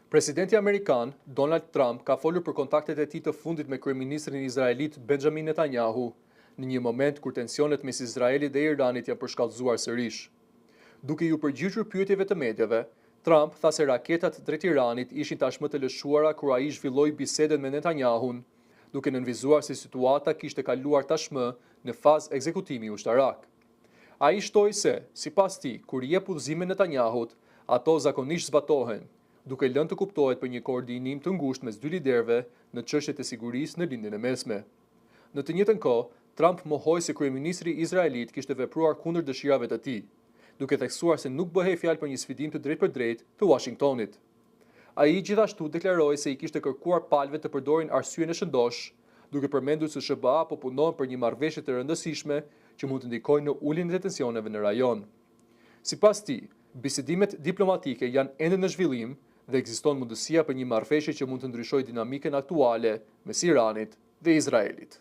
Presidenti Amerikan, Donald Trump, ka folur për kontaktet e tij të fundit me kryeministrin izraelit Benjamin Netanyahu, në një moment kur tensionet mes Izraelit dhe Iranit janë përshkallëzuar sërish. Duke ju përgjigjur pyetjeve të medjave, Trump tha se raketat drejt Iranit ishin tashmë të lëshuara kur ai zhvilloi bisedën me Netanyahun, duke nënvizuar se situata kishte kaluar tashmë në fazë ekzekutimi ushtarak. Ai shtoi se, sipas tij, kur i jep udhëzime Netanyahut, ato zakonisht zbatohen, duke lënë të kuptohet për një koordinim të ngushtë mes dy liderëve në çështjet e sigurisë në lindjen e mesme. Në të njëjtën kohë, Trump mohoi se kryeministri izraelit kishte vepruar kundër dëshirave të tij, duke theksuar se nuk bëhej fjalë për një sfidim të drejtpërdrejtë të Washingtonit. Ai gjithashtu deklaroi se i kishte kërkuar palëve të përdorin arsyeën e shëndosh, duke përmendur se SBA po punon për një marrëveshje të rëndësishme që mund të ndikojë në uljen e tensioneve në rajon. Sipas tij, bisedimet diplomatike janë ende në zhvillim dhe ekziston mundësia për një marrëveshje që mund të ndryshojë dinamikën aktuale mes Iranit dhe Izraelit.